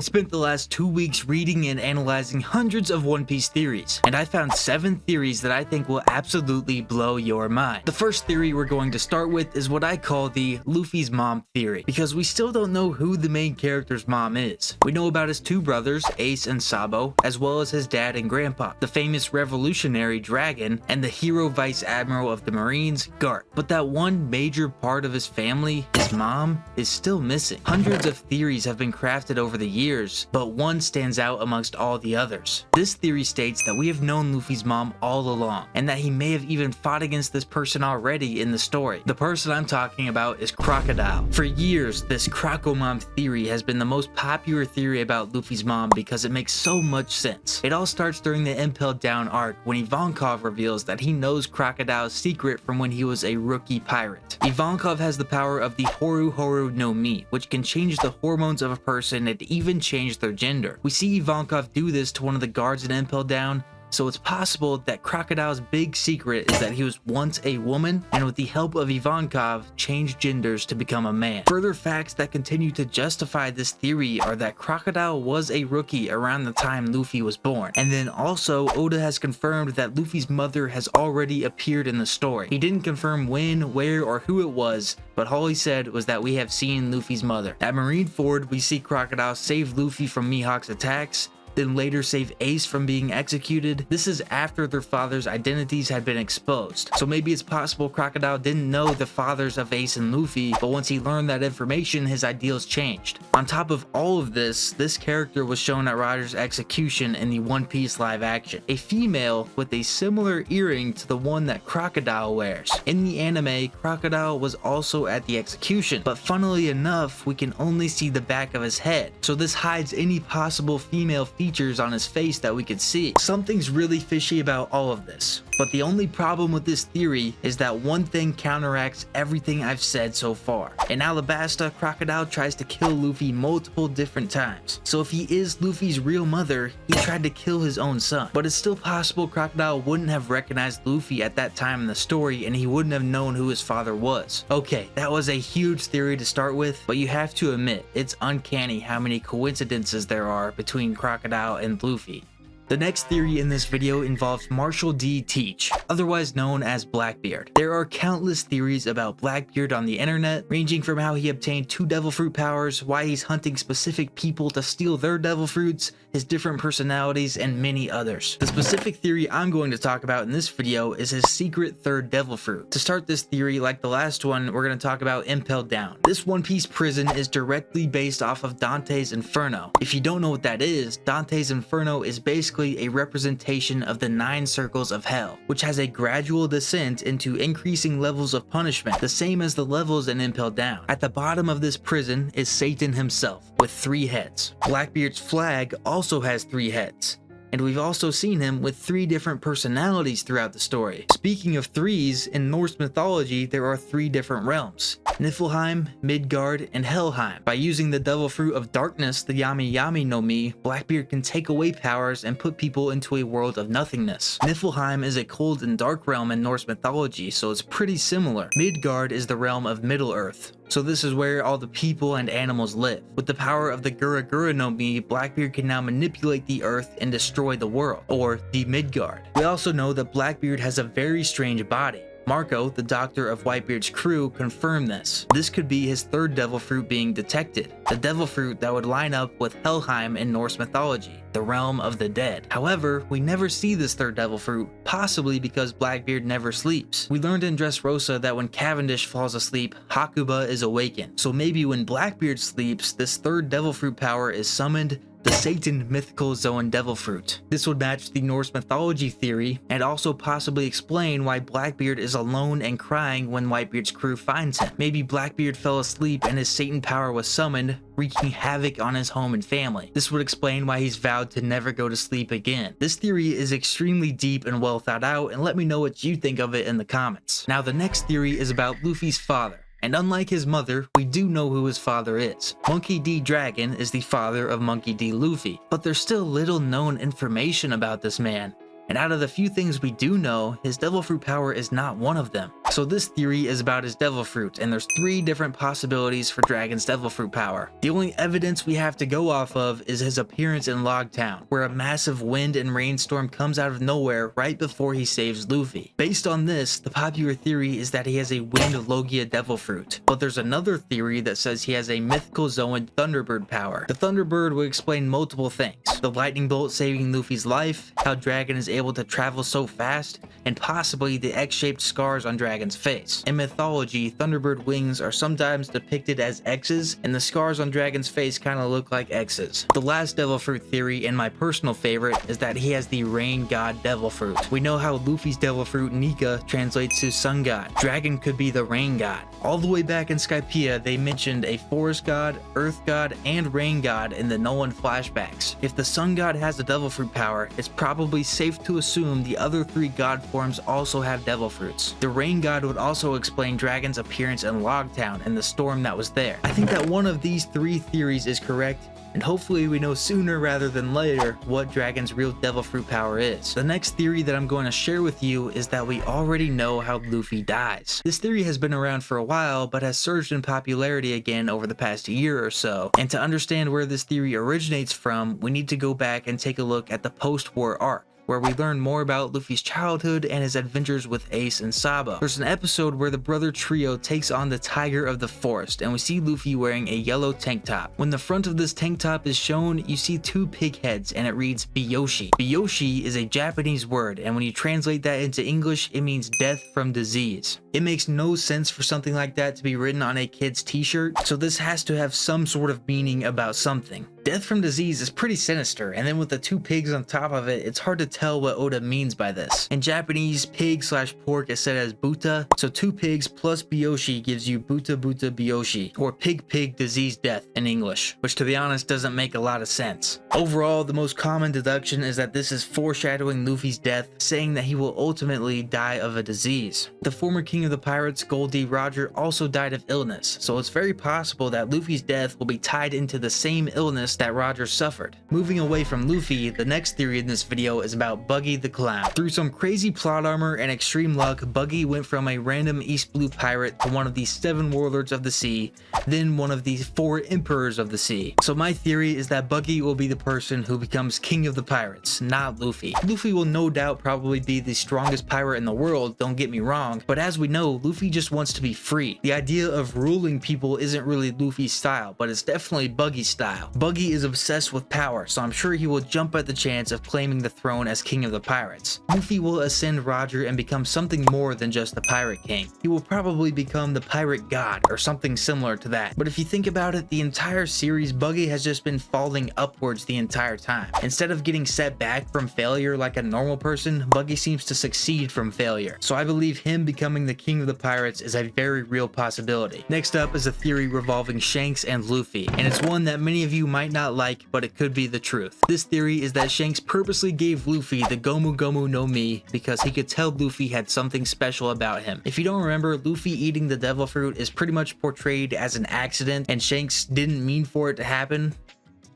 spent the last 2 weeks reading and analyzing hundreds of One Piece theories, and I found 7 theories that I think will absolutely blow your mind. The first theory we're going to start with is what I call the Luffy's mom theory, because we still don't know who the main character's mom is. We know about his 2 brothers, Ace and Sabo, as well as his dad and grandpa, the famous revolutionary Dragon, and the hero vice admiral of the Marines, Garp. But that one major part of his family, his mom, is still missing. Hundreds of theories have been crafted over the years, but one stands out amongst all the others. This theory states that we have known Luffy's mom all along, and that he may have even fought against this person already in the story. The person I'm talking about is Crocodile. For years, this Croco-mom theory has been the most popular theory about Luffy's mom because it makes so much sense. It all starts during the Impelled Down arc when Ivankov reveals that he knows Crocodile's secret from when he was a rookie pirate. Ivankov has the power of the Horu Horu no Mi, which can change the hormones of a person and even change their gender. We see Ivankov do this to one of the guards in Impelled Down, so it's possible that Crocodile's big secret is that he was once a woman and with the help of Ivankov changed genders to become a man. Further facts that continue to justify this theory are that Crocodile was a rookie around the time Luffy was born, and then also Oda has confirmed that Luffy's mother has already appeared in the story. He didn't confirm when, where, or who it was, but all he said was that we have seen Luffy's mother. At Marineford, we see Crocodile save Luffy from Mihawk's attacks, then later save Ace from being executed. This is after their fathers' identities had been exposed. So maybe it's possible Crocodile didn't know the fathers of Ace and Luffy, but once he learned that information, his ideals changed. On top of all of this, this character was shown at Roger's execution in the One Piece live action. A female with a similar earring to the one that Crocodile wears. In the anime, Crocodile was also at the execution, but funnily enough, we can only see the back of his head. So this hides any possible female features on his face that we could see. Something's really fishy about all of this, but the only problem with this theory is that one thing counteracts everything I've said so far. In Alabasta, Crocodile tries to kill Luffy multiple different times, so if he is Luffy's real mother, he tried to kill his own son. But it's still possible Crocodile wouldn't have recognized Luffy at that time in the story and he wouldn't have known who his father was. Okay, that was a huge theory to start with, but you have to admit, it's uncanny how many coincidences there are between Crocodile and Luffy. The next theory in this video involves Marshall D. Teach, otherwise known as Blackbeard. There are countless theories about Blackbeard on the internet, ranging from how he obtained 2 devil fruit powers, why he's hunting specific people to steal their devil fruits, his different personalities, and many others. The specific theory I'm going to talk about in this video is his secret 3rd devil fruit. To start this theory, like the last one, we're going to talk about Impelled Down. This One Piece prison is directly based off of Dante's Inferno. If you don't know what that is, Dante's Inferno is basically a representation of the 9 circles of hell, which has a gradual descent into increasing levels of punishment, the same as the levels in Impelled Down. At the bottom of this prison is Satan himself, with 3 heads. Blackbeard's flag also has 3 heads, and we've also seen him with 3 different personalities throughout the story. Speaking of 3s, in Norse mythology there are 3 different realms: Niflheim, Midgard, and Helheim. By using the devil fruit of darkness, the Yami Yami no Mi, Blackbeard can take away powers and put people into a world of nothingness. Niflheim is a cold and dark realm in Norse mythology, so it's pretty similar. Midgard is the realm of Middle-earth, so this is where all the people and animals live. With the power of the Gura Gura no Mi, Blackbeard can now manipulate the earth and destroy the world, or the Midgard. We also know that Blackbeard has a very strange body. Marco, the doctor of Whitebeard's crew, confirmed this. This could be his 3rd devil fruit being detected, the devil fruit that would line up with Helheim in Norse mythology, the realm of the dead. However, we never see this 3rd devil fruit, possibly because Blackbeard never sleeps. We learned in Dressrosa that when Cavendish falls asleep, Hakuba is awakened. So maybe when Blackbeard sleeps, this 3rd devil fruit power is summoned, the Satan mythical Zoan devil fruit. This would match the Norse mythology theory and also possibly explain why Blackbeard is alone and crying when Whitebeard's crew finds him. Maybe Blackbeard fell asleep and his Satan power was summoned, wreaking havoc on his home and family. This would explain why he's vowed to never go to sleep again. This theory is extremely deep and well thought out, and let me know what you think of it in the comments. Now the next theory is about Luffy's father. And unlike his mother, we do know who his father is. Monkey D. Dragon is the father of Monkey D. Luffy, but there's still little known information about this man. And out of the few things we do know, his devil fruit power is not one of them. So this theory is about his devil fruit, and there's 3 different possibilities for Dragon's devil fruit power. The only evidence we have to go off of is his appearance in Logtown, where a massive wind and rainstorm comes out of nowhere right before he saves Luffy. Based on this, the popular theory is that he has a Wind Logia devil fruit, but there's another theory that says he has a mythical Zoan Thunderbird power. The Thunderbird would explain multiple things: the lightning bolt saving Luffy's life, how Dragon is able to travel so fast, and possibly the X-shaped scars on Dragon's face. In mythology, Thunderbird wings are sometimes depicted as X's, and the scars on Dragon's face kind of look like X's. The last devil fruit theory, and my personal favorite, is that he has the Rain God devil fruit. We know how Luffy's devil fruit Nika translates to Sun God. Dragon could be the Rain God. All the way back in Skypiea, they mentioned a Forest God, Earth God, and Rain God in the Nolan flashbacks. If the Sun God has a devil fruit power, it's probably safe to assume the other 3 god forms also have devil fruits. The Rain God would also explain Dragon's appearance in Logtown and the storm that was there. I think that one of these 3 theories is correct, and hopefully we know sooner rather than later what Dragon's real devil fruit power is. The next theory that I'm going to share with you is that we already know how Luffy dies. This theory has been around for a while, but has surged in popularity again over the past year or so. And to understand where this theory originates from, we need to go back and take a look at the post-war arc, where we learn more about Luffy's childhood and his adventures with Ace and Sabo. There's an episode where the brother trio takes on the Tiger of the Forest, and we see Luffy wearing a yellow tank top. When the front of this tank top is shown, you see 2 pig heads, and it reads Biyoshi. Biyoshi is a Japanese word, and when you translate that into English, it means death from disease. It makes no sense for something like that to be written on a kid's t-shirt, so this has to have some sort of meaning about something. Death from disease is pretty sinister, and then with the 2 pigs on top of it, it's hard to tell what Oda means by this. In Japanese, pig/pork is said as buta, so 2 pigs plus Biyoshi gives you buta buta Biyoshi, or pig disease death in English, which to be honest doesn't make a lot of sense. Overall, the most common deduction is that this is foreshadowing Luffy's death, saying that he will ultimately die of a disease. The former king of the pirates, Gold D. Roger, also died of illness, so it's very possible that Luffy's death will be tied into the same illness that Roger suffered. Moving away from Luffy, the next theory in this video is about Buggy the Clown. Through some crazy plot armor and extreme luck, Buggy went from a random East Blue pirate to one of the 7 warlords of the sea, then one of the 4 emperors of the sea. So my theory is that Buggy will be the person who becomes king of the pirates, not Luffy. Luffy will no doubt probably be the strongest pirate in the world, don't get me wrong, but as we know, Luffy just wants to be free. The idea of ruling people isn't really Luffy's style, but it's definitely Buggy's style. Buggy is obsessed with power, so I'm sure he will jump at the chance of claiming the throne as king of the pirates. Luffy will ascend Roger and become something more than just the pirate king. He will probably become the pirate god or something similar to that. But if you think about it, the entire series, Buggy has just been falling upwards the entire time. Instead of getting set back from failure like a normal person, Buggy seems to succeed from failure. So I believe him becoming the king of the pirates is a very real possibility. Next up is a theory revolving Shanks and Luffy, and it's one that many of you might not like, but it could be the truth. This theory is that Shanks purposely gave Luffy the Gomu Gomu no Mi because he could tell Luffy had something special about him. If you don't remember, Luffy eating the devil fruit is pretty much portrayed as an accident, and Shanks didn't mean for it to happen.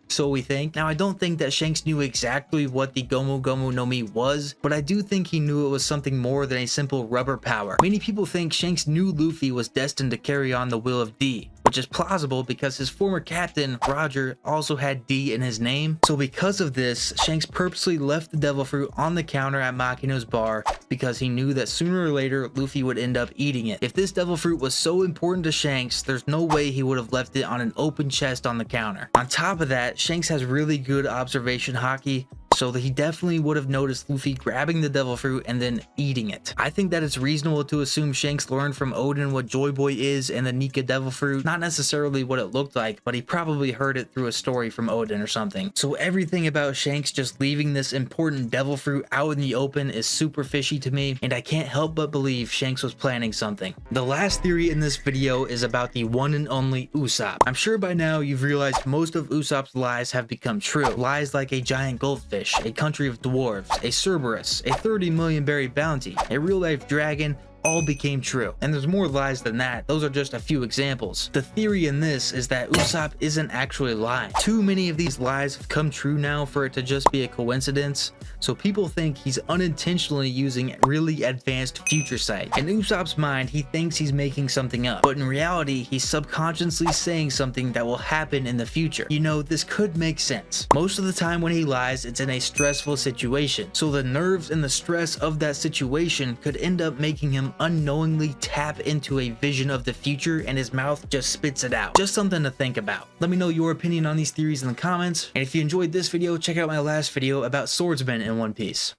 So we think. Now, I don't think that Shanks knew exactly what the Gomu Gomu no Mi was, but I do think he knew it was something more than a simple rubber power. Many people think Shanks knew Luffy was destined to carry on the will of D, which is plausible because his former captain, Roger, also had D in his name. So because of this, Shanks purposely left the devil fruit on the counter at Makino's bar because he knew that sooner or later Luffy would end up eating it. If this devil fruit was so important to Shanks, there's no way he would have left it on an open chest on the counter. On top of that, Shanks has really good observation haki, so that he definitely would have noticed Luffy grabbing the devil fruit and then eating it. I think that it's reasonable to assume Shanks learned from Oden what Joy Boy is and the Nika devil fruit. Not necessarily what it looked like, but he probably heard it through a story from Oden or something. So everything about Shanks just leaving this important devil fruit out in the open is super fishy to me, and I can't help but believe Shanks was planning something. The last theory in this video is about the one and only Usopp. I'm sure by now you've realized most of Usopp's lies have become true. Lies like a giant goldfish, a country of dwarves, a Cerberus, a 30 million berry bounty, a real-life dragon. all became true. And there's more lies than that. Those are just a few examples. The theory in this is that Usopp isn't actually lying. Too many of these lies have come true now for it to just be a coincidence, so people think he's unintentionally using really advanced future sight. In Usopp's mind, he thinks he's making something up, but in reality, he's subconsciously saying something that will happen in the future. You know, this could make sense. Most of the time when he lies, it's in a stressful situation, so the nerves and the stress of that situation could end up making him unknowingly tap into a vision of the future and his mouth just spits it out. Just something to think about. Let me know your opinion on these theories in the comments, and if you enjoyed this video, check out my last video about swordsmen in One Piece.